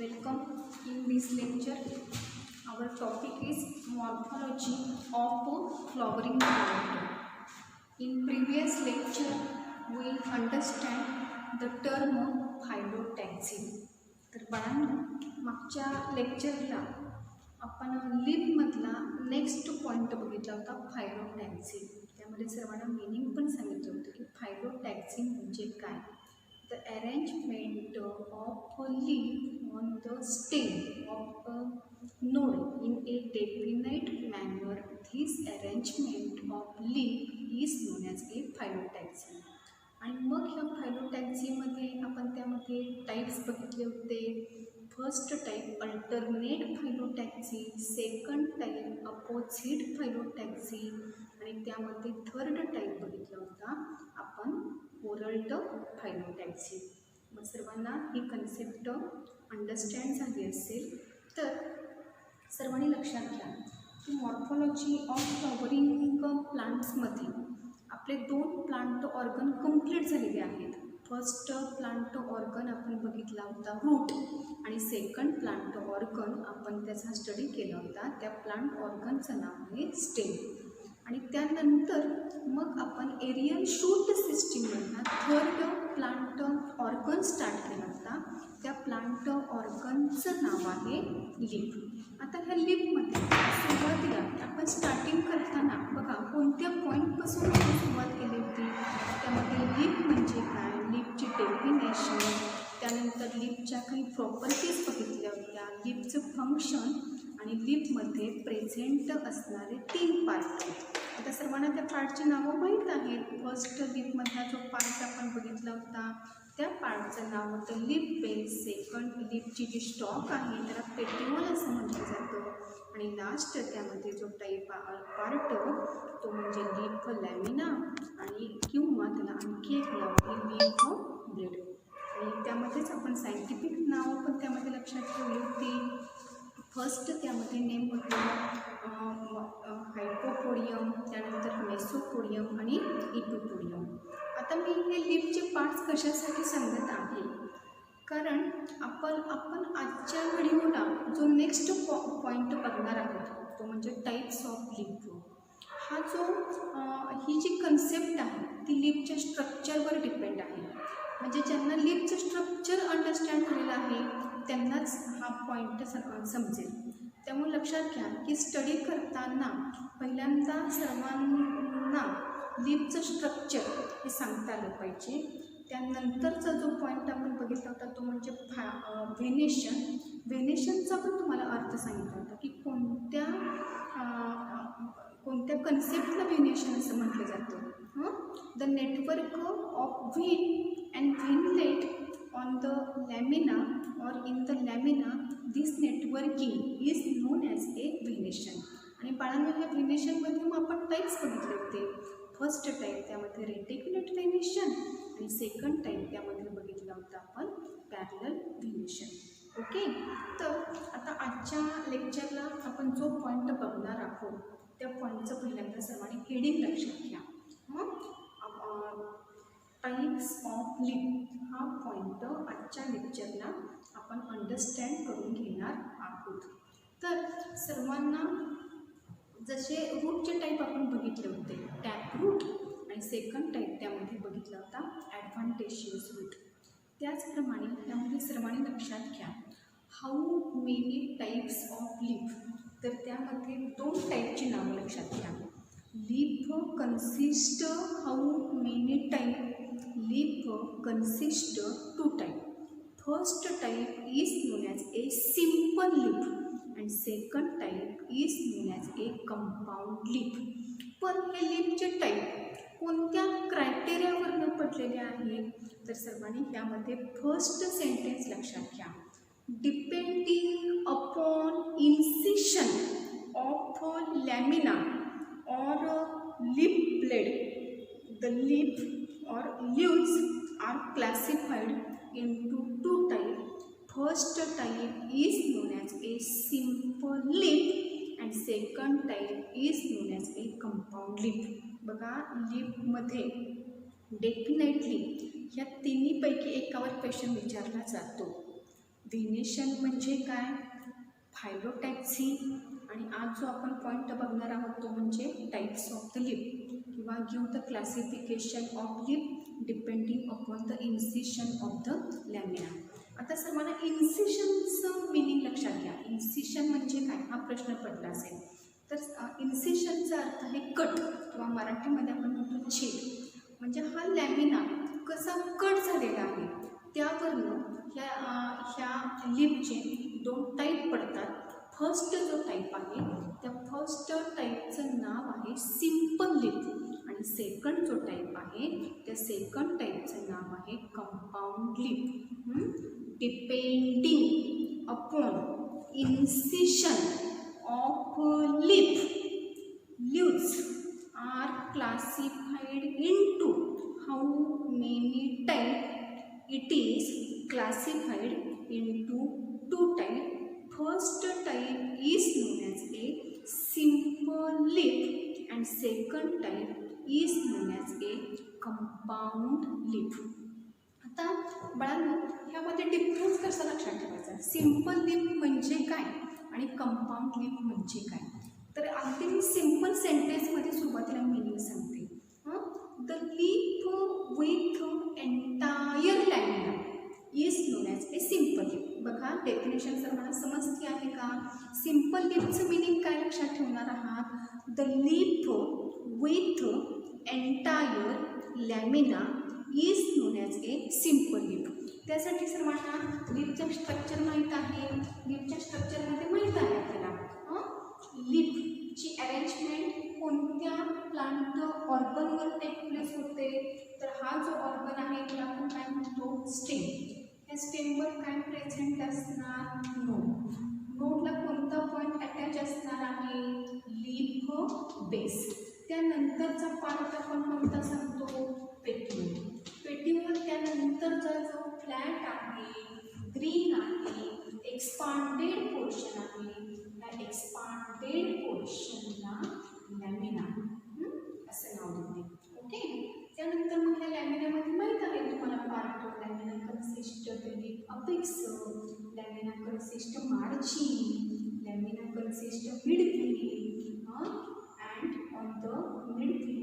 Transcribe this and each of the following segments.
Welcome. In this lecture, our topic is morphology of flowering plant. In previous lecture, we understand the term phyllotaxy. तर बाळांनो, मागच्या लेक्चरला आपण लीफमधला next point बघितला होता फायलोटॅक्सी. त्यामध्ये सर्वांना मीनिंग पण सांगितलं होतं की फायलोटॅक्सी म्हणजे काय. The arrangement of a leaf on the stem of a node in a definite manner. This arrangement of leaf is known as a phyllotaxy. आणि मग ह्या फायलोटॅक्सीमध्ये आपण त्यामध्ये टाईप्स बघितले होते. First type alternate phyllotaxy, second type opposite phyllotaxy आणि त्यामध्ये third type बघितला होता आपण ओरल्ड फायलोटॅक्सी. मग सर्वांना ही कन्सेप्ट अंडरस्टँड झाली असेल तर सर्वांनी लक्षात घ्या की मॉर्फॉलॉजी ऑफ फ्लॉवरिंग प्लांट्समध्ये आपले दोन प्लांट ऑर्गन कंप्लीट झालेले आहेत. फर्स्ट प्लांट ऑर्गन आपण बघितला होता रूट आणि सेकंड प्लांट ऑर्गन आपण त्याचा स्टडी केला होता. त्या प्लांट ऑर्गनचं नाव आहे स्टेम. आणि त्यानंतर मग आपण एरियल शूट सिस्टीममधला थर्ड प्लांट ऑर्गन स्टार्ट केला होता. त्या प्लांट ऑर्गनचं नाव आहे लीफ. आता ह्या लीफमध्ये सुरुवातीला आपण स्टार्टिंग करताना बघा कोणत्या पॉईंटपासून आपण सुरुवात केली होती. त्यामध्ये लीफ म्हणजे काय, लीफची डेफिनेशन, त्यानंतर लीफच्या काही प्रॉपर्टीज बघितल्या होत्या, लीफचं फंक्शन आणि लीफमध्ये प्रेझेंट असणारे 3 पार्ट. आता सर्वांना त्या पार्टची नावं माहीत आहेत. फर्स्ट लीफमधला जो पार्ट आपण बघितला होता त्या पार्टचं नाव होतं लीफ बेस. सेकंड लीफची जी स्टॉक आहे त्याला पेटिओल असं म्हटलं जातं. आणि लास्ट त्यामध्ये जो टाईप पार्ट तो म्हणजे लीफ लॅमिना आणि किंवा त्याला आणखी एक नाव आहे लीफ ब्लेड. आणि त्यामध्येच आपण सायंटिफिक नावं पण त्यामध्ये लक्षात ठेवली होती. फर्स्ट त्यामध्ये नेम होतं हायपोपोडियम, त्यानंतर मेसोपोडियम आणि इपिपोडियम. आता मी हे लीफचे पार्ट्स कशासाठी सांगत आहे कारण आपण आजच्या व्हिडिओला जो नेक्स्ट पॉईंट बघणार आहोत तो म्हणजे टाईप्स ऑफ लीफ. हा जो ही जी कन्सेप्ट आहे ती लीफच्या स्ट्रक्चरवर डिपेंड आहे. म्हणजे ज्यांना लीफचं स्ट्रक्चर अंडरस्टँड झालेलं आहे त्यांनाच हा पॉईंट समजेल. त्यामुळे लक्षात घ्या की स्टडी करताना पहिल्यांदा सर्वांना लीफचं स्ट्रक्चर हे सांगता आलं पाहिजे. त्यानंतरचा जो पॉईंट आपण बघितला होता तो म्हणजे व्हेनेशन. व्हेनेशनचा पण तुम्हाला अर्थ सांगितला होता की कोणत्या कन्सेप्टला व्हेनेशन असं म्हटलं जातं. The network of vein and veinlet on the lamina or in the lamina, this networking is known as a venation. आणि बाळांनो ह्या व्हेनेशनमध्ये मग आपण टाईप्स बघितले होते. फर्स्ट टाईप त्यामध्ये रेटिक्युलेट व्हेनेशन आणि सेकंड टाईप त्यामध्ये बघितला होता आपण पॅरलल व्हेनेशन. ओके. तर आता आजच्या लेक्चरला आपण जो पॉईंट बघणार आहोत त्या पॉईंटचं पहिल्यांदा सर्वांनी हेडिंग लक्षात घ्या. टाईप्स ऑफ लीफ हा पॉईंट आजच्या लेक्चरला आपण अंडरस्टँड करून घेणार आहोत. तर सर्वांना जसे रूटचे टाईप आपण बघितले होते टॅप रूट आणि सेकंड टाईप त्यामध्ये बघितला होता ॲडव्हान्टेशियस रूट. त्याचप्रमाणे त्यामध्ये सर्वांनी लक्षात घ्या how many types of leaf. तर त्यामध्ये 2 टाईपची नावं लक्षात घ्या. Leaf consist how many type. Leaf consist 2 type. First type is known as a simple leaf and second type is known as a compound leaf. पण हे लीफचे टाईप कोणत्या क्रायटेरियावरनं पडलेले आहेत तर सर्वांनी यामध्ये फर्स्ट सेंटेन्स लक्षात घ्या. Depending upon incision of lamina or leaf blade, the leaf or leaves are classified into 2 types. First type is known as a simple leaf and second type is known as a compound leaf. बघा लीफमध्ये definitely ह्या तिन्हीपैकी एकावर question विचारला जातो. Venation म्हणजे काय, फायलोटॅक्सी, आणि आज जो आपण पॉईंट बघणार आहोत तो म्हणजे टाईप्स ऑफ द लिप किंवा give the classification of leaf depending upon the incision of the lamina. आता सर्वांना इन्सिशनचं मिनिंग लक्षात घ्या. इन्सिशन म्हणजे काय हा प्रश्न पडला असेल तर इन्सिशनचा अर्थ आहे कट किंवा मराठीमध्ये आपण म्हणतो छेद. म्हणजे हा लॅमिना कसा कट झालेला आहे त्यावरनं ह्या लिपचे दोन टाईप पडतात. फर्स्ट जो टाईप आहे त्या फर्स्ट टाईपचं नाव आहे सिम्पल लिप आणि सेकंड जो टाईप आहे त्या सेकंड टाईपचं नाव आहे compound leaf. Depending upon incision of lips are classified into how many type. It is classified into two type. First type is known as a simple lip and second type is known as a compound lip. आता बाळांनो ह्यामध्ये difference कसा लक्षात ठेवायचा. Simple leaf म्हणजे काय आणि compound lip म्हणजे काय. तर अगदी मी सिम्पल सेंटेन्समध्ये सुरुवातीला मिनिंग सांगते. The leaf with entire lamina is known as a simple lip. बघा डेफिनेशन सर्वांना समजते आहे का. सिम्पल लिपचं मिनिंग काय लक्षात ठेवणार आहात. The leaf with entire lamina is known as a simple lip. त्यासाठी सर्वांना लिपचं स्ट्रक्चर माहीत आहे. लिपच्या स्ट्रक्चरमध्ये माहीत आहे आपल्याला लिपची अरेंजमेंट कोणत्या प्लांट ऑर्गनवर टेक प्लेस होते. तर हा जो ऑर्गन आहे त्याला आपण काय म्हणतो स्टेम. या स्टेमवर काय प्रेझेंट असणार नोड. नोडला कोणता पॉईंट अटॅच असणार आहे लिप बेस. त्यानंतरचा पार्ट आपण कोणता सांगतो पेट्यूल. पेट्यूल त्यानंतरचा जो फ्लॅट आहे ग्रीन आहे एक्सपांडेड पोर्शन आहे त्या एक्सपांडेड पोर्शनला लॅमिना असं नाव देते. ओके. त्यानंतर मग ह्या लॅमिनामध्ये माहीत आहे तुम्हाला part. Lamina consist the leaf apex, lamina consist margin, lamina consist midrib and on the midrib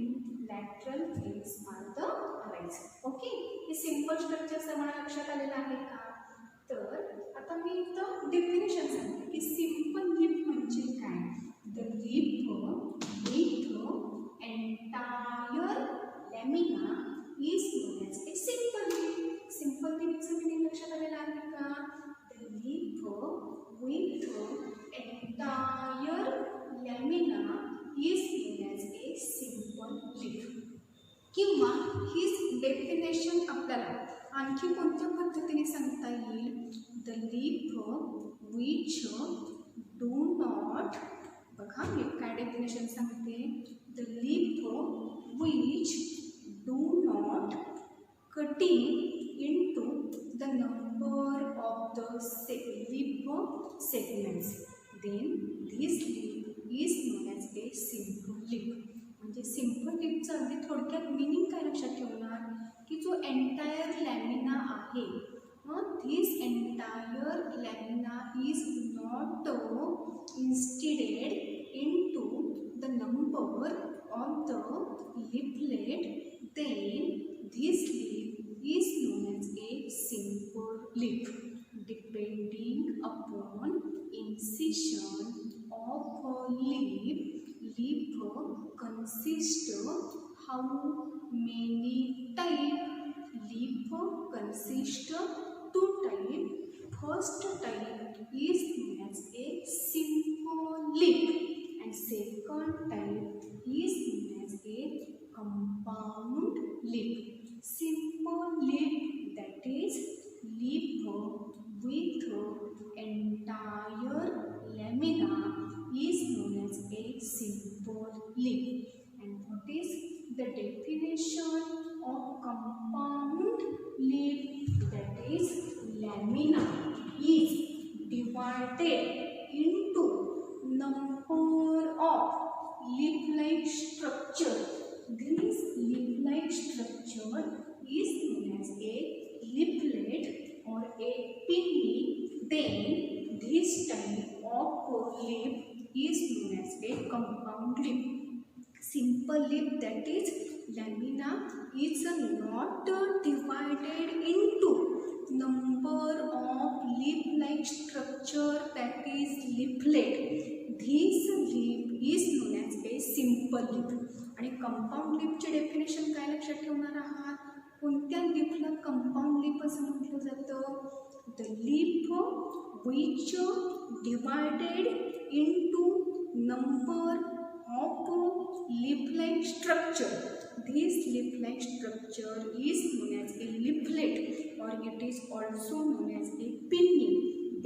lateral fins are the rights. Okay. हे सिम्पल स्ट्रक्चर सर्वांना लक्षात आलेलं आहे का. तर आता मी इथं डेफिनेशन सांगते की सिम्पल लिप म्हणजे काय. The leaf with entire lamina is known as a simple leaf. Simple लिपचं मिनिंग लक्षात आलेलं आहे का. The leaf with entire lamina is known as a simple leaf. किंवा हीच डेफिनेशन आपल्याला आणखी कोणत्या पद्धतीने सांगता येईल. The leaf which do not. बघा मी काय डेफिनेशन सांगते. The leaf which do not cutting into the number of the leaf segments then this leaf is known as a simple leaf. म्हणजे सिम्पल लिपचं अगदी थोडक्यात मिनिंग काय लक्षात ठेवणार की जो एंटायर लॅमिना आहे this entire lamina is not incised into the number of the leaflet then this leaf is known as a simple leaf. Depending upon incision of leaf consist how many type. Leaf consist two type. First type is known as a simple leaf and second type is known as a compound leaf. Simple leaf that is leaf with entire lamina is known as a simple leaf. And what is the definition of compound leaf? That is lamina is divided into number of leaf-like structure. This leaf-like structure is known as a leaflet or a pinny then this type of leaf is known as a compound leaf. Simple leaf, that is lamina, is not divided into number of leaf-like structure, that is leaflet. This leaf is known as a simple leaf. आणि compound लीफचे definition काय लक्षात ठेवणार आहात? कोणत्या लीफला compound leaf असं म्हटलं जातं? The leaf which divided into number of leaf-like structure. This leaf-like structure is known as a leaflet, or it is also known as a pinning.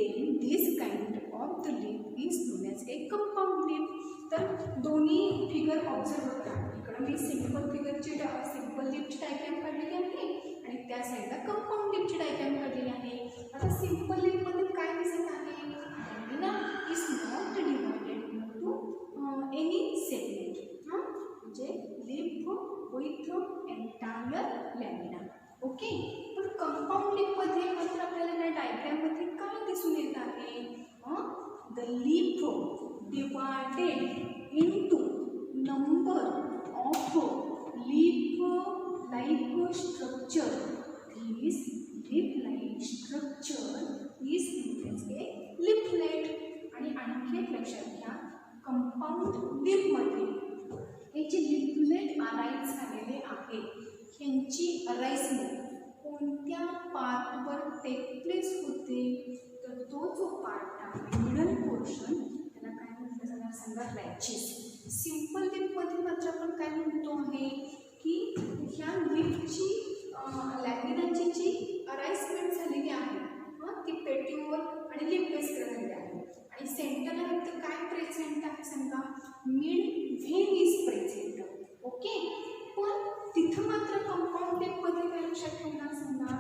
Then this kind of the leaf is known as a compound leaf. तर दोन्ही figure observe करा. इकडे मी simple फिगरची simple लीफची diagram काढलेली आहे आणि त्या साईडला compound लीफची diagram काढलेली आहे. आता सिंपल लीफमध्ये काय दिसत आहे? Lamina is not divided into any segment. म्हणजे leaf with entire lamina. Okay. पण कंपाऊंड लीफमध्ये मात्र आपल्याला डायग्राममध्ये काय दिसून येत आहे? The leaf divided into number of leaf like structure. This leaf like structure is known as a leaflet. आणि आणखी एक लक्षात घ्या, कंपाऊंड लीफमध्ये हे जे लीफलेट अराईज झालेले आहे, ह्यांची अराईजमेंट कोणत्या पार्टवर टेक प्लेस होते? तर तो जो पार्ट आहे मिडल पोर्शन, त्याला काय म्हटलं जाणार सांगा? रॅचेस. सिंपल लीफमध्ये मात्र आपण काय म्हणतो आहे की ह्या लीफची लॅमिनाची जी अराईजमेंट झालेली आहे ती पेट्यूवर आणि लीफ बेसवर झालेली आहे. आणि सेंटरला फक्त काय प्रेझेंट आहे सांगा? Mid vein is present. Okay. पण तिथं मात्र कंपाऊंड लीफमध्ये काय लक्षात ठेवणार सांगा?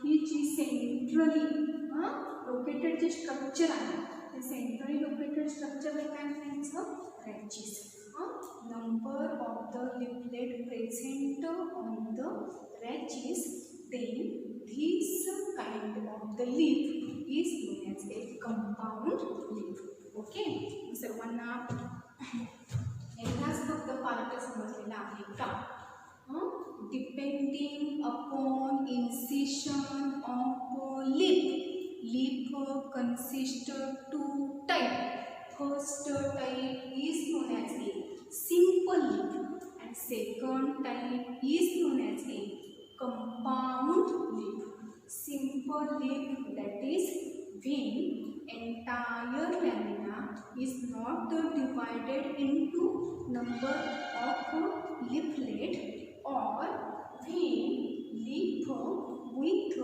ही जी सेंट्रली लोकेटेड जे स्ट्रक्चर आहे, ते सेंट्रली लोकेटेड स्ट्रक्चरला काय म्हणायचं? Rachis. Number of the leaflet present on the rachis, then this kind of the leaf is known as a compound leaf. Okay. सर्वांना एकदाच फक्त पार्ट समजलेला आहे का? Depending upon incision of leaf consist two type. First type is known as a simple leaf and second type is known as a compound leaf. Simple leaf, that is when entire lamina is not divided into number of leaflet, or when leaf with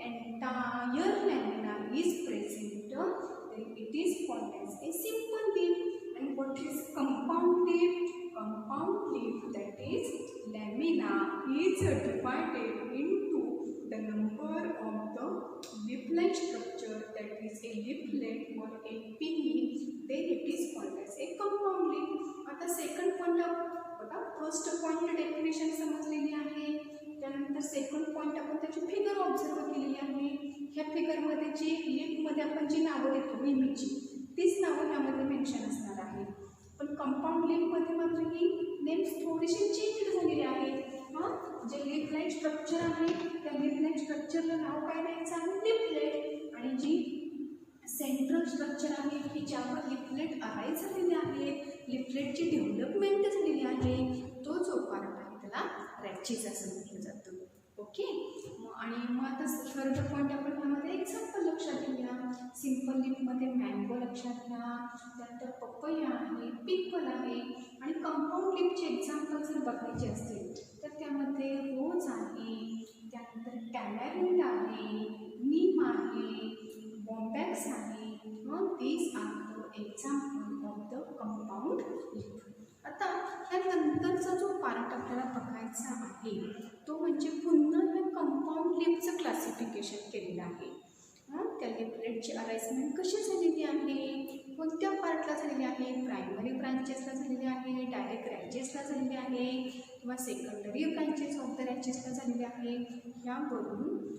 entire lamina is present, then it is called as a simple leaf. And what is compound leaf? Compound leaf, that is lamina is divided into the number of the leaf-like structure, that is a leaflet or a pinning, then it is called as a compound leaf. आता second point बघा, first point definition समजलेली आहे. त्यानंतर second point आपण त्याची figure observe केलेली आहे. ह्या फिगरमध्ये जी लीफमध्ये आपण जी नावं देतो नेहमीची, तीच नावं त्यामध्ये मेन्शन असणार आहे. पण कंपाऊंड लीफमध्ये मात्र ही नेम्स थोडीशी चेंज झालेली आहेत. जे लीफ लाईक स्ट्रक्चर आहे त्या लीफ लाईक स्ट्रक्चरला नाव काय द्यायचं आहे? लीफलेट. आणि जी सेंट्रल स्ट्रक्चर आहे की ज्यावर लिफलेट अराईज झालेले आहे, लिफलेटची डेव्हलपमेंट झालेली आहे, तो जो पार्ट आहे त्याला रॅचेस असं म्हटलं जातं. ओके. आणि मग आता थर्ड पॉईंट आपण ह्यामध्ये एक्झाम्पल लक्षात घेऊया. सिंपल लीफमध्ये मँगो लक्षात घ्या, त्यानंतर पपया आहे, पिपल आहे. आणि कंपाऊंड लीफचे एक्झाम्पल जर बघायचे असतील तर त्यामध्ये रोज आहे, त्यानंतर टॅमॅरिंड आहे, नीम आहे, बॉम्बॅक्स आहे. These are the example of the compound leaf. आता ह्यानंतरचा जो पार्ट आपल्याला बघायचा आहे तो म्हणजे पुन्हा ह्या कंपाऊंड लीफचं क्लासिफिकेशन केलेलं आहे. त्या लिफलेटची अरेंजमेंट कशी झालेली आहे, कोणत्या पार्टला झालेली आहे? प्रायमरी ब्रांचेसला झालेली आहे, डायरेक्ट रॅचेसला झालेली आहे, किंवा सेकंडरी ब्रांचेस ऑफ द रॅचेसला झालेली आहे. ह्यावरून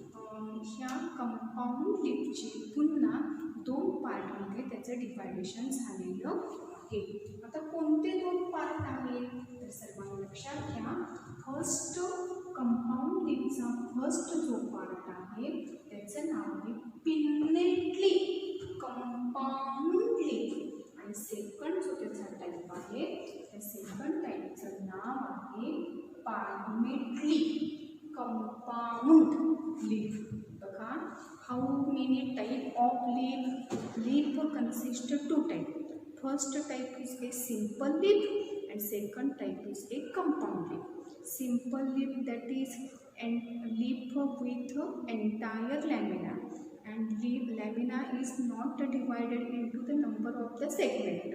ह्या कंपाऊंड लीफची पुन्हा पार्टमध्ये त्याचं डिवायडेशन झालेलं आहे. आता कोणते 2 पार्ट आहेत तर सर्वांनी लक्षात घ्या. फर्स्ट कंपाऊंड लीफचा फर्स्ट जो पार्ट आहे त्याचं नाव आहे पिन्नेटली कंपाऊंड लीफ आणि सेकंड जो त्याचा टाईप आहे त्या सेकंड टाईपचं नाव आहे पाल्मेटली कंपाऊंड लीफ. बघा, how many type of leaf? Leaf consist 2 type. First type is A simple leaf and second type is a compound leaf. Simple leaf, that is leaf with entire lamina, and leaf lamina is not divided into the number of the segment.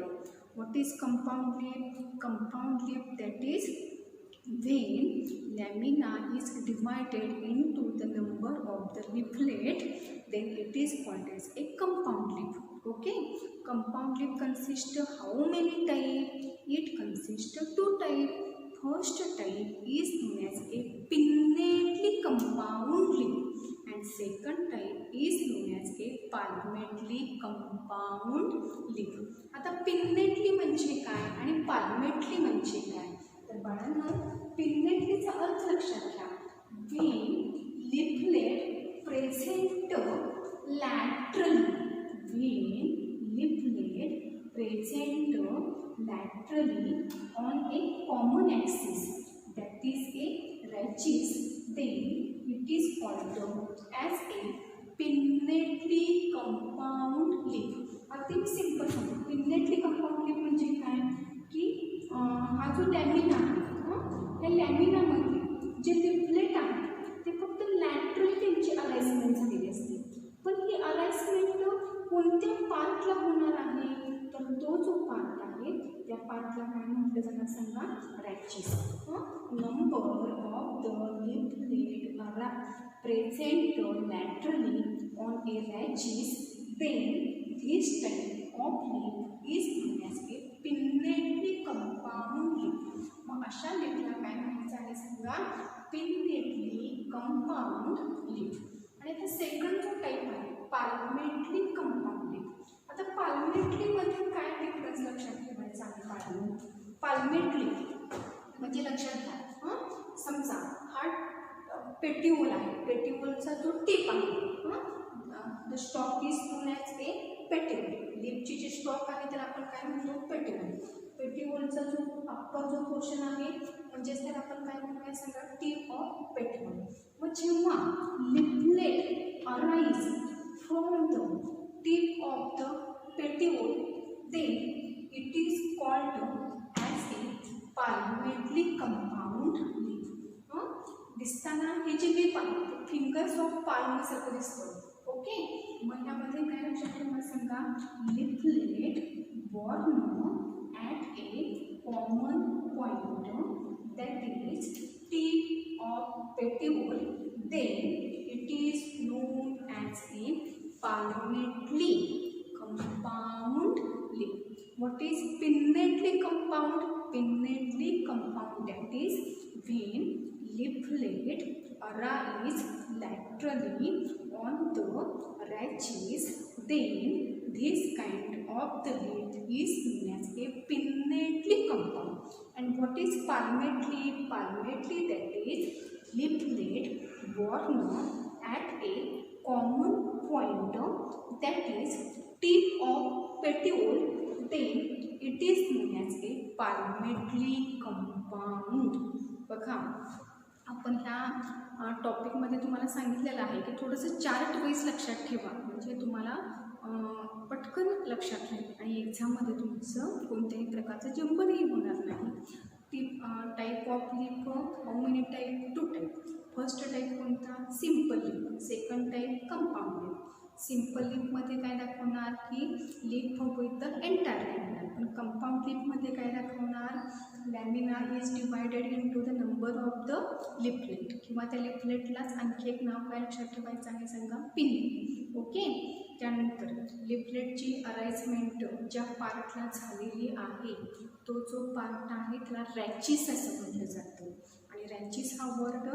What is compound leaf? Compound leaf, that is when lamina is divided into the number of the leaflet, then it is called as a compound leaf. Okay, compound leaf consists of how many type? It consists of 2 type. First type is known as a pinnately compound leaf and second type is known as a palmately compound leaf. आता pinnately म्हणजे काय आणि palmately म्हणजे काय? तर बाळांनो, pinnatelyचा अर्थ लक्षात घ्या. When leaflet present laterally, when leaflet present laterally on a common axis, that is a rachis, then it is called as a pinnately compound leaf. अति सिंपल आहे. pinnately compound leaf म्हणजे काय की हा जो लॅमिना आहे, या लॅमिनामध्ये जे लिफलेट आहे ते फक्त लॅटरल त्यांची अलाइनमेंट झालेली असते. पण ही अलाइनमेंट कोणत्या पार्टला होणार आहे तर तो जो पार्ट आहे त्या पार्टला काय म्हटलं जाणार सांगा? Rachis. Number of the leaflet present laterally on a rachis, then this type of leaf is known as a pinnately compound leaf. मग अशा लीफला काय म्हणायचं आहे सांगा? pinnately compound leaf. आणि आता सेकंड जो टाईप आहे palmately compound leaf. आता palmately मध्ये काय डिफरन्स लक्षात ठेवायचा आहे? palmately म्हणजे लक्षात घ्या, समजा हा पेटिओल आहे, पेटिओलचा जो टिप आहे, the stalk is known as a petiole. लीफची जी स्टॉक आहे त्याला आपण काय म्हणतो? पेटिओल. पेटिओलचा जो अप्पर जो पोर्शन आहे म्हणजेच त्याला आपण काय म्हणूया सांगा? Tip of petiole. मग जेव्हा leaflet arise from the tip of the petiole, then it is called as a palmately compound leaf. दिसताना हे जे लीफ आहे फिंगर्स ऑफ पाल्म सारखं दिसतं. ओके, मग यामध्ये काय लक्षात ठेवा सांगा? Leaflet born at a common point that is tip of petiole, then it is known as a palmately compound leaf. What is pinnately compound? Pinnately compound, that is when leaflet arise laterally on the rachis, then this kind of the leaf is known as a pinnately compound. And what is palmately? Palmately, that is leaflet born at a common point, that is tip of petiole, then it is known as a palmately compound. बघा, आपण ह्या टॉपिकमध्ये तुम्हाला सांगितलेलं आहे की थोडंसं chart wise लक्षात ठेवा, म्हणजे तुम्हाला पटकन लक्षात राहील आणि एक्झाममध्ये तुमचं कोणत्याही प्रकारचं जंबलही होणार नाही. Type of leaf, how many type? 2 type. First type कोणता? Simple leaf. Second type compound leaf. Simple लीफमध्ये काय दाखवणार की leaf with the entire lamina, पण कंपाऊंड लीफमध्ये काय दाखवणार? Lamina is divided into the number of the leaflet, किंवा त्या लिफलेटलाच आणखी एक नाव काय लक्षात ठेवायचं आहे सांगा? पिन. ओके, त्यानंतर लिफलेटची अरेंजमेंट ज्या पार्टला झालेली आहे तो जो पार्ट आहे त्याला रॅचिस असं म्हटलं जातं. आणि रॅचिस हा वर्ड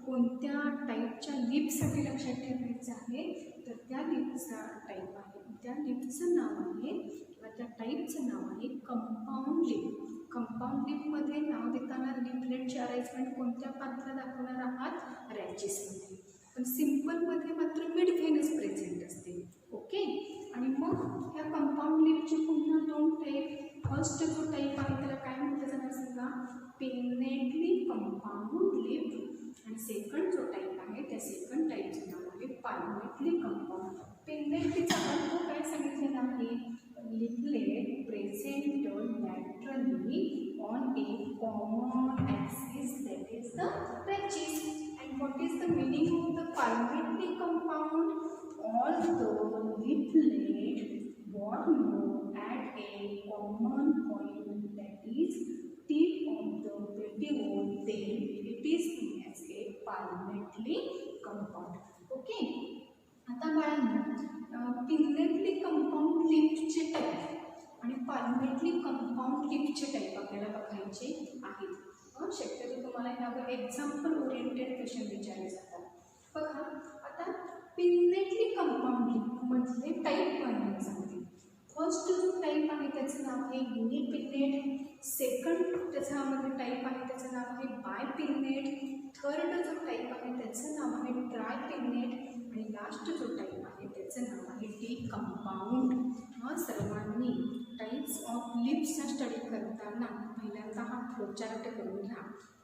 कोणत्या टाईपच्या लीफसाठी लक्षात ठेवायचा आहे तर त्या लिपचा टाईप आहे, त्या लिपचं नाव आहे किंवा त्या टाईपचं नाव आहे कंपाऊंड लिप. कंपाऊंड लिपमध्ये नाव देताना लिपलेटची अरेंजमेंट कोणत्या पार्थला दाखवणार आहात? रॅचेसमध्ये. पण सिम्पलमध्ये मात्र मिड व्हेनच प्रेझेंट असते. ओके. आणि मग ह्या कंपाऊंड लिपचे पुन्हा दोन टाईप. फर्स्ट जो टाईप आहे त्याला काय म्हटलं जाणार सांगा? Pinnately compound lip. आणि सेकंड जो टाईप आहे त्या सेकंड टाईपचं नाव आहे पाल्मेटली कंपाऊंड. पिन्नेटलीचा अर्थ काय सांगितलेला आहे? Leaflet present laterally on a common axis that is the rachis. And what is the meaning of the palmately compound? All the leaflet born at a common point, that is tip of the petiole, then it is known as a palmately compound. Okay. आता बाळांनो, pinnately compound लिपचे type आणि पाल्मेटली compound लिपचे type आपल्याला बघायचे आहेत. शक्यतो तुम्हाला ह्यावर example oriented question विचारले जातात. बघा आता पिन्नेटली कंपाऊंड लिपमधले टाईप पाहायला सांगते. फर्स्ट जो टाईप आहे त्याचं नाव आहे युनिपिन्नेट. सेकंड त्याच्यामध्ये टाईप आहे त्याचं नाव आहे बायपिन्नेट. थर्ड जो टाईप आहे त्याचं नाव आहे ट्रायपिन्नेट. आणि लास्ट जो टाईप आहे त्याचं नाव आहे डी कंपाऊंड. सर्वांनी टाईप्स ऑफ लिप्सचा स्टडी करताना पहिल्यांदा हा फ्लोचार्ट करून घ्या.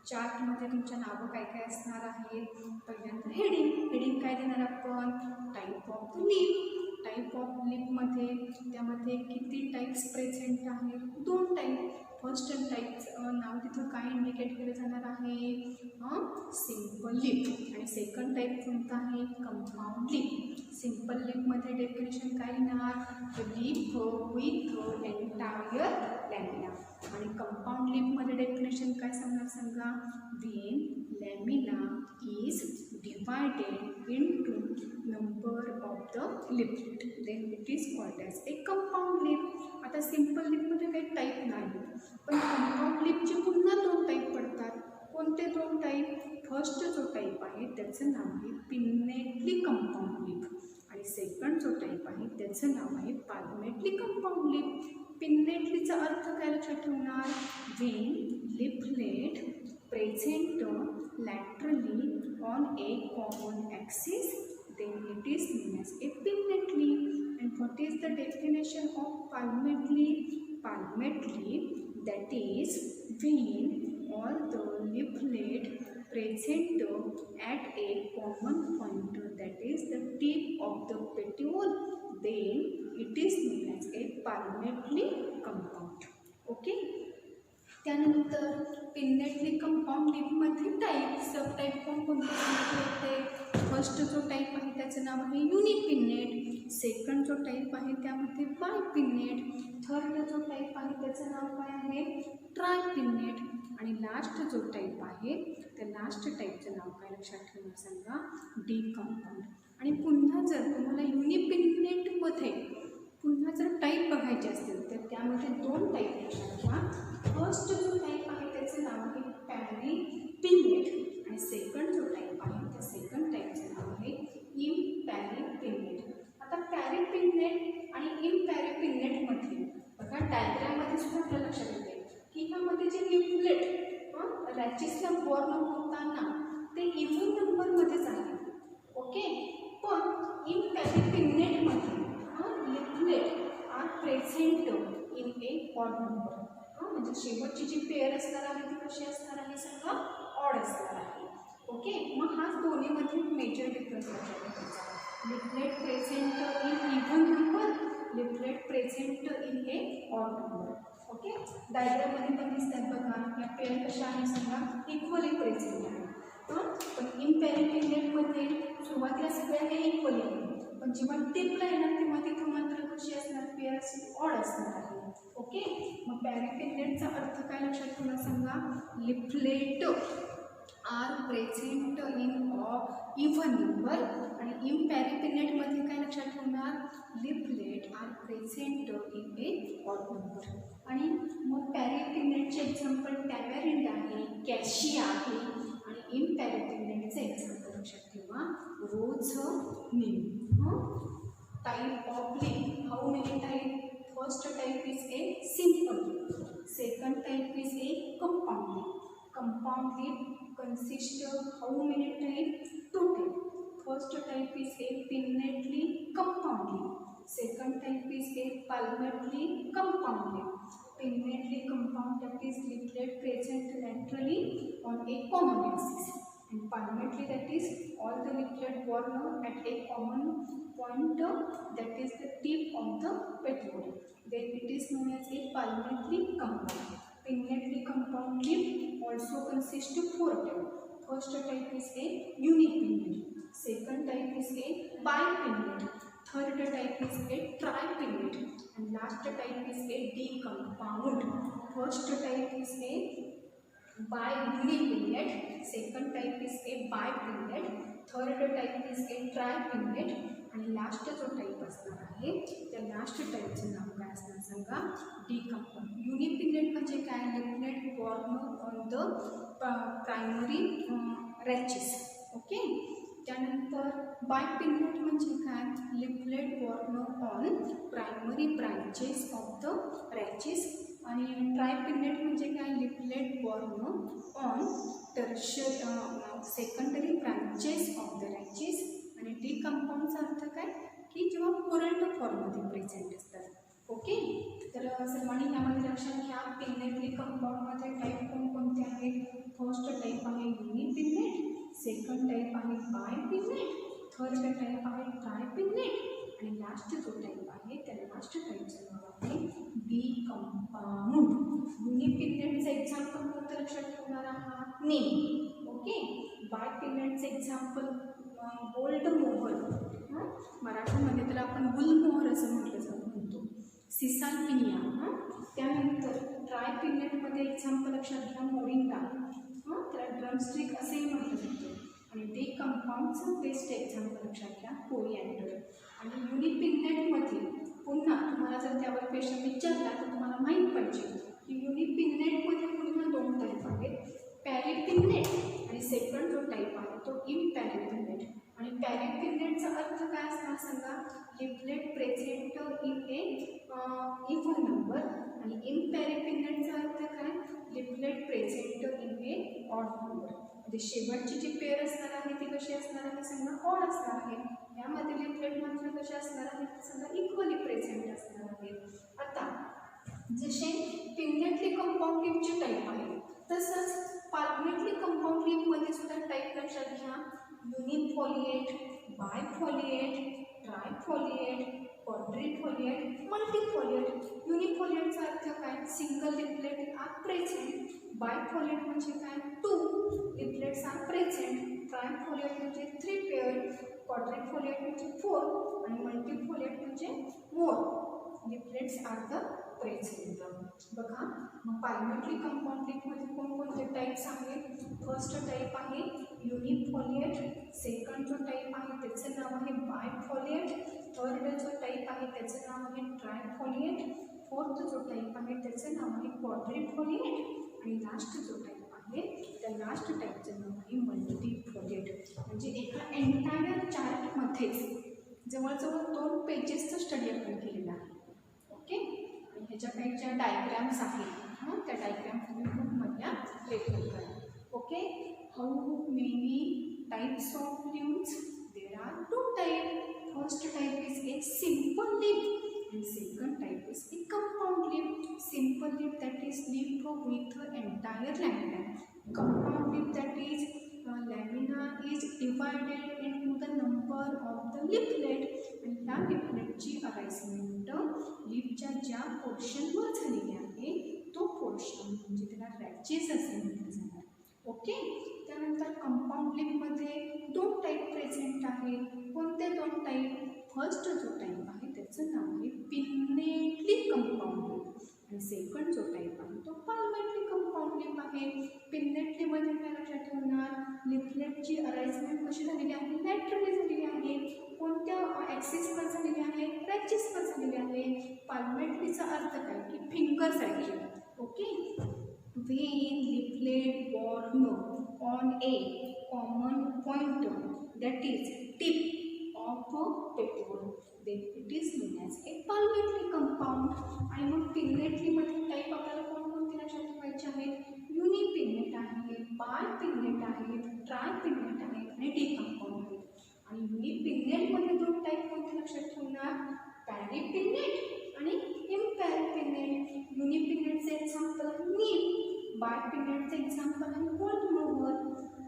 चार्टमध्ये तुमच्या नावं काय काय असणार आहेत? पहिल्यांदा हेडिंग काय देणार आपण? Type of leaf. Type of लिपमध्ये त्यामध्ये किती टाईप्स प्रेझेंट आहेत? दोन टाईप. फर्स्ट टाईपचं नाव तिथं काय इंडिकेट केलं जाणार आहे? Simple leaf. आणि सेकंड टाईप कोणता आहे? Compound leaf. सिम्पल लिपमध्ये डेफिनेशन काय येणार? Leaf with entire lamina. आणि कंपाऊंड लिपमध्ये डेफिनेशन काय सांगणार सांगा? When lamina is divided into number of the leaflet then it is called as a compound leaf. आता सिम्पल लिपमध्ये काही टाईप नाही, पण कंपाऊंड लिपचे पुन्हा दोन टाईप पडतात. कोणते दोन टाईप? फर्स्ट जो टाईप आहे त्याचं नाव आहे पिन्नेटली कंपाऊंड लिप आणि सेकंड जो टाईप आहे त्याचं नाव आहे पाल्मेटली कंपाऊंड लिप. पिन्नेटलीचा अर्थ काय लक्षात ठेवणार? When leaflet present laterally on a common axis then it is known as a pinnately. And what is the definition of palmately? Palmately, that is when all the leaflet present at a common point, that is the tip of the petiole, then it is known as a palmately compound. Okay. त्यानंतर pinnately compound लिपमध्ये type सब type कोणकोणते सांगितले होते? First जो type आहे त्याचं नाव आहे युनिपिन्नेट. Second जो type आहे त्यामध्ये बायपिन्नेट. थर्ड जो टाईप आहे त्याचं नाव काय आहे? ट्रायपिन्नेट. आणि लास्ट जो टाईप आहे त्या लास्ट टाईपचं नाव काय लक्षात ठेवणार सांगा? D compound. आणि पुन्हा जर तुम्हाला युनिपिन्नेटमध्ये पुन्हा जर टाईप बघायचे असतील तर त्यामध्ये दोन टाईप लक्षात घ्या. फर्स्ट जो टाईप आहे त्याचं नाव आहे पॅरिपिन्नेट आणि सेकंड जो टाईप आहे त्या सेकंड टाईपचं नाव आहे इम्पॅरिपिन्नेट. आता पॅरिपिन्नेट आणि इम्पॅरिपिन्नेटमध्ये बघा डायग्राममध्ये सुद्धा आपल्याला लक्षात येते की ह्यामध्ये जे लिपलेट रॅचेसला बॉर्न होताना ते इव्हन नंबरमध्येच आहे. ओके. पण इम्पॅरिपिन्नेटमध्ये leaflet are present in a odd number. म्हणजे शेवटची जी पेअर असणार आहे ती कशी असणार आहे सांगा? ऑड असणार आहे. ओके. मग हा दोन्हीमध्ये मेजर डिफरन्स आहे. Leaflet present in even number, leaflet present in a odd number. Okay. डायग्राममध्ये पण दिसतात बघा या पेअर कशा आहे सांगा? इक्वली प्रेझेंट आहे. पण इम्पॅरिपिन्नेटमध्ये सुरुवातीला सगळ्या हे इक्वली आहे, पण जेव्हा टिपला येणार तेव्हा तिथं मात्र कशी असणार? पेअर ऑड असणार आहे. ओके. मग पॅरिपिन्नेटचा अर्थ काय लक्षात ठेवणार सांगा? Leaflet are present in even number. आणि इम्पॅरिपिन्नेटमध्ये काय लक्षात ठेवणार? Leaflet are present in a odd number. आणि मग पॅरिपिन्नेटचे एक्झाम्पल टॅमॅरिंड आहे, कॅशिया आहे. आणि इम्पॅरिपिन्नेटचे एक्झाम्पल लक्षात ठेवा rose, Neem. type of lip. How many type? First type is a simple lip. Second type is a compound lip. Compound lip consists of how many type? Two type. First type is a pinnately compound lip. Second type is a palmately compound lip. Pinnately compound, that is leaflet present laterally on a common axis, and palmately, that is all the leaflet borne at a common point, that is the tip of the petiole. Then it is known as a palmately compound. Pinnately compound leaf also consists of four types. First type is a unipinnate. Second type is a bipinnate. Third type is a tripinnate, and last type is a decompound. First type is a unipinnate, second type is a bipinnate, third type is a tripinnate, आणि last जो type असणार आहे त्या last टाइपचं नाव काय असणार सांगा? डिकंपाउंड. Unipinnate म्हणजे काय? Leaflet form on the primary rachis. Okay. त्यानंतर बायपिन्नेट म्हणजे काय? Leaflet form on primary branches of the rachis. आणि ट्रायपिन्नेट म्हणजे काय? Leaflet form on secondary branches of the rachis. आणि डिकंपाउंडचा अर्थ काय? की जेव्हा पुरल्ड फॉर्ममध्ये प्रेझेंट असतात. ओके. तर सर्वांनी यामध्ये लक्षात घ्या, पिन्नेटली कंपाऊंडमध्ये टाईप कोणकोणते आहेत? फर्स्ट टाईप आहे युनिपिन्नेट, सेकंड टाईप आहे बायपिन्नेट, थर्ड टाईप आहे ट्रायपिन्नेट, आणि लास्ट जो टाईप आहे त्या लास्ट टाईपचं नाव आहे डिकंपाउंड. युनिपिन्नेटचं एक्झाम्पल कोणतं लक्षात ठेवणार आहात? नेम. ओके. बायपिन्नेटचं एक्झाम्पल गोल्ड मोहर. मराठीमध्ये त्याला आपण गुलमोहर असं म्हणतो. सिसाल्पिनिया. त्यानंतर ट्रायपिन्नेटमध्ये एक्झाम्पल लक्षात घ्या, मोरिंगा. त्याला ड्रमस्टिक असेही म्हटलं जातं. आणि डिकंपाउंडचं बेस्ट एक्झाम्पल लक्षात घ्या, कोरिएंडर. आणि युनिपिन्नेटमध्ये पुन्हा तुम्हाला जर त्यावर क्वेश्चन विचारला तर तुम्हाला माहीत पाहिजे की युनिपिन्नेटमध्ये पुन्हा दोन टाईप आहेत, पॅरिपिन्नेट आणि सेकंड जो टाईप आहे तो इम्पॅरिपिन्नेट. आणि पॅरिपिन्नेटचा अर्थ काय असणार सांगा? Leaflet present in A even number. आणि इम्पॅरिपिन्नेटचा अर्थ काय? Leaflet present in a odd number. म्हणजे शेवटची जी पेअर असणार आहे ती कशी असणार आहे सांगा? ऑड असणार आहे. यामध्ये लिफलेट मात्र कशी असणार आहे सांगा? इक्वली प्रेझेंट असणार आहे. आता जसे पिन्नेटली कंपाऊंड लिपचे टाईप आहे तसंच पाल्मेटली कंपाऊंड लिपमध्ये सुद्धा टाईप लक्षात घ्या. युनिफोलिएट, बायफोलिएट, ट्रायफोलिएट, क्वाड्रिफोलिएट, मल्टीफोलिएट. युनिफोलिएटचा अर्थ काय? Single leaflet are present. Bifoliate म्हणजे काय? Two leaflets are present. Trifoliate म्हणजे थ्री पेअर. क्वाड्रिफोलिएट म्हणजे फोर. आणि मल्टीफोलिएट म्हणजे more leaflets are the present. बघा, मग पाल्मेटली कंपाऊंड लिपमध्ये कोणकोणते टाईप्स आहेत? फर्स्ट टाईप आहे युनिफोलिएट, सेकंड जो टाईप आहे त्याचं नाव आहे बायफोलिएट, थर्ड जो टाईप आहे त्याचं नाव आहे ट्रायफोलिएट, फोर्थ जो टाईप आहे त्याचं नाव आहे क्वाड्रिफोलिएट, आणि लास्ट जो टाईप आहे त्या लास्ट टाईपचं नाव आहे मल्टीफोलिएट. म्हणजे एका एंटायर चार्टमध्येच जवळजवळ 2 पेजेसचं स्टडी आपण केलेला आहे. ओके. आणि ह्याच्या काही ज्या डायग्रॅम्स आहेत त्या डायग्रॅम तुम्ही बुकमधल्या रेफर करा. Okay. How many types of lives? There are 2 type. First type is a simple leaf and second type is a compound leaf. Simple leaf, that is leaf with entire lamina. Compound leaf, that is lamina is divided into the number of the leaflet. आणि त्या leafletची arrangement लीफच्या ज्या पोर्शनवर झालेली आहे तो portion म्हणजे त्याला रॅचेस असे म्हटलं जाणार. ओके. त्यानंतर कंपाऊंड लिफमध्ये 2 टाईप प्रेझेंट आहे. कोणते 2 टाईप? फर्स्ट जो टाईप आहे त्याचं नाव आहे पिन्नेटली कंपाऊंड लिफ, आणि सेकंड जो टाईप आहे तो पाल्मेटली कंपाऊंड लिफ आहे. पिन्नेटलीमध्ये काय लक्षात ठेवणार? लिफलेटची अरेंजमेंट कशी झालेली आहे? लॅटरली झालेली आहे. कोणत्या ॲक्सिसवर झालेली आहे? रॅचेसवर झालेली आहे. पाल्मेटलीचा अर्थ काय? की फिंगरसारखी. Okay. When leaflet borne on a common point, that is tip of petiole. then it is known as a palmately compound. आणि मग पिन्नेटली मध्ये टाईप आपल्याला कोणकोणते लक्षात ठेवायचे आहेत? युनिपिन्नेट आहे, बायपिन्नेट आहे, ट्रायपिन्नेट आहे आणि डिकंपाऊंड आहे. आणि युनिपिन्नेट मध्ये दोन टाईप कोणते लक्षात ठेवणार? पॅरिपिन्नेट आणि इम्पॅरिपिन्नेट. युनिपिन्नेटचे एक्झाम्पल आहे नीम, बायपिन्नेटचे एक्झाम्पल आहे गोल्डमोवर,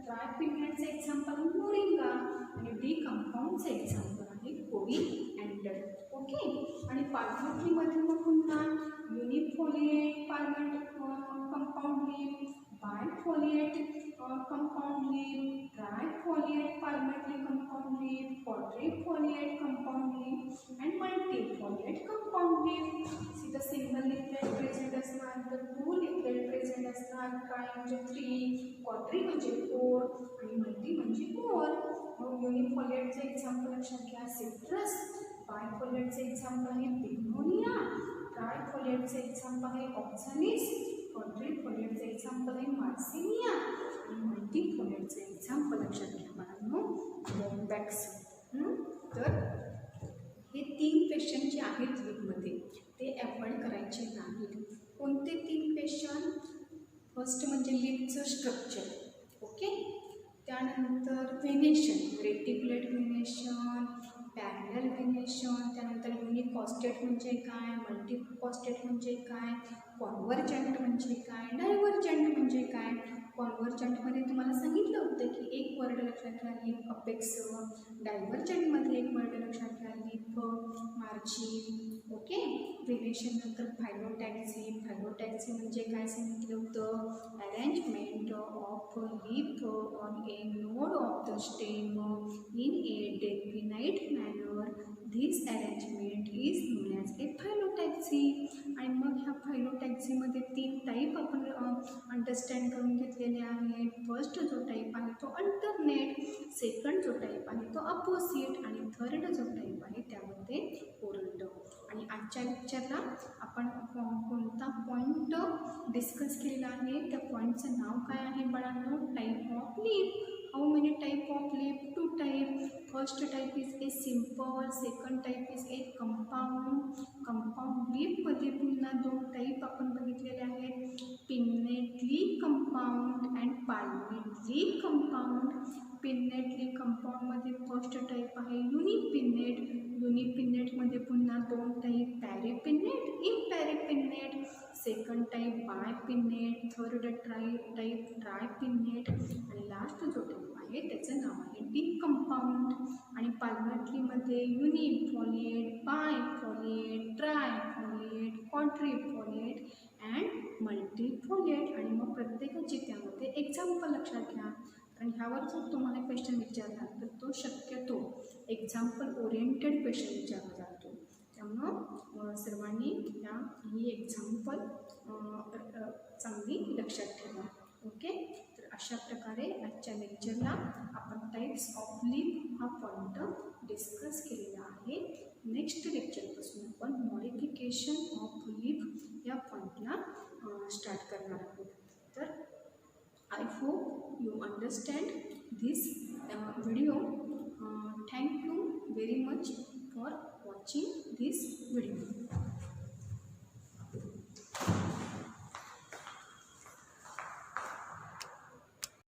ट्रायपिन्नेटचे एक्झाम्पल आहे मोरिंगा आणि डिकंपाऊंडचे एक्झाम्पल आहे कोरिएंडर. ओके. आणि पार्टनरमध्ये मग पुन्हा unifoliate palmately compound leaf, bifoliate compound leaf, trifoliate palmately compound leaf, quadrifoliate compound leaf and multifoliate compound leaf. See the single leaflet present असणार, the two leaflet present असणार, tri म्हणजे 3, quadri म्हणजे 4 आणि multi म्हणजे 4. मग युनिफोलिएटचे एक्झाम्पल लक्षात घ्या, citrus. बायफोलिएटचे example आहे बिग्नोनिया, ट्रायफोलिएटचे एक्झाम्पल आहे ऑक्झॅलिस, क्वाड्रिफोलिएटचे एक्झाम्पल आहे मार्सिनिया आणि मल्टीफोलिएटचे एक्झाम्पल लक्षात घ्या बाळांनो, बॉम्बॅक्स. तर हे 3 क्वेश्चन जे आहेत लीगमध्ये ते अवॉइड करायचे नाहीत. कोणते 3 क्वेश्चन? फर्स्ट म्हणजे लीगचं स्ट्रक्चर. ओके. त्यानंतर venation, reticulate venation, parallel venation, त्यानंतर युनिकॉस्टेट म्हणजे काय, मल्टीकॉस्टेट म्हणजे काय, कॉन्व्हर्जंट म्हणजे काय, डायव्हर्जंट म्हणजे काय. कॉन्व्हर्जंटमध्ये तुम्हाला सांगितलं होतं की एक वर्ड लक्षात घ्या, लीफ अपेक्स. डायव्हर्जंटमध्ये एक वर्ड लक्षात घ्या, लीफ मार्जिन. ओके. व्हेनेशन नंतर फायलोटॅक्सी. फायलोटॅक्सी म्हणजे काय सांगितलं होतं? Arrangement of leaf on a node of the stem in a definite manner. This arrangement is known as a phyllotaxy. आणि मग ह्या फायलोटॅक्सीमध्ये 3 टाईप आपण अंडरस्टँड करून घेतलेले आहेत. फर्स्ट जो टाईप आहे तो अल्टरनेट, सेकंड जो टाईप आहे तो अपोजिट आणि थर्ड जो टाईप आहे त्यामध्ये ओरल्ड. आणि आजच्या लेक्चरला आपण कोणता पॉईंट डिस्कस केलेला आहे, त्या पॉईंटचं नाव काय आहे बाळांनो? Type of leaf. How many type of leaf? 2 type. First type is a simple, second type is a compound. Compound लीफमध्ये पुन्हा 2 टाईप आपण बघितलेले आहेत, pinnately compound and palmately compound. Pinnately कंपाऊंडमध्ये फर्स्ट टाईप आहे युनिपिन्नेट. युनिपिन्नेटमध्ये पुन्हा 2 type, paripinnate, imparipinnate. Second type bipinnate, third type tripinnate आणि लास्ट जो टाईप आहे त्याचं नाव आहे डिकंपाऊंड. आणि पाल्मेटलीमध्ये युनिफोलिएट, बायफोलिएट, ट्रायफोलिएट, क्वाड्रिफोलिएट अँड मल्टीफोलिएट. आणि मग प्रत्येकाची त्यामध्ये एक्झाम्पल लक्षात घ्या, कारण ह्यावर जर तुम्हाला क्वेश्चन विचारला तर तो शक्यतो एक्झाम्पल ओरिएंटेड क्वेश्चन विचारला जातो. त्यामुळं सर्वांनी ही एक्झाम्पल चांगली लक्षात ठेवा. ओके. तर अशा प्रकारे आजच्या लेक्चरला आपण टाईप्स ऑफ लीफ हा पॉईंट डिस्कस केलेला आहे. नेक्स्ट लेक्चरपासून आपण मॉडिफिकेशन ऑफ लीफ या पॉईंटला स्टार्ट करणार आहोत. तर I hope you understand this video. Thank you very much for watching this video.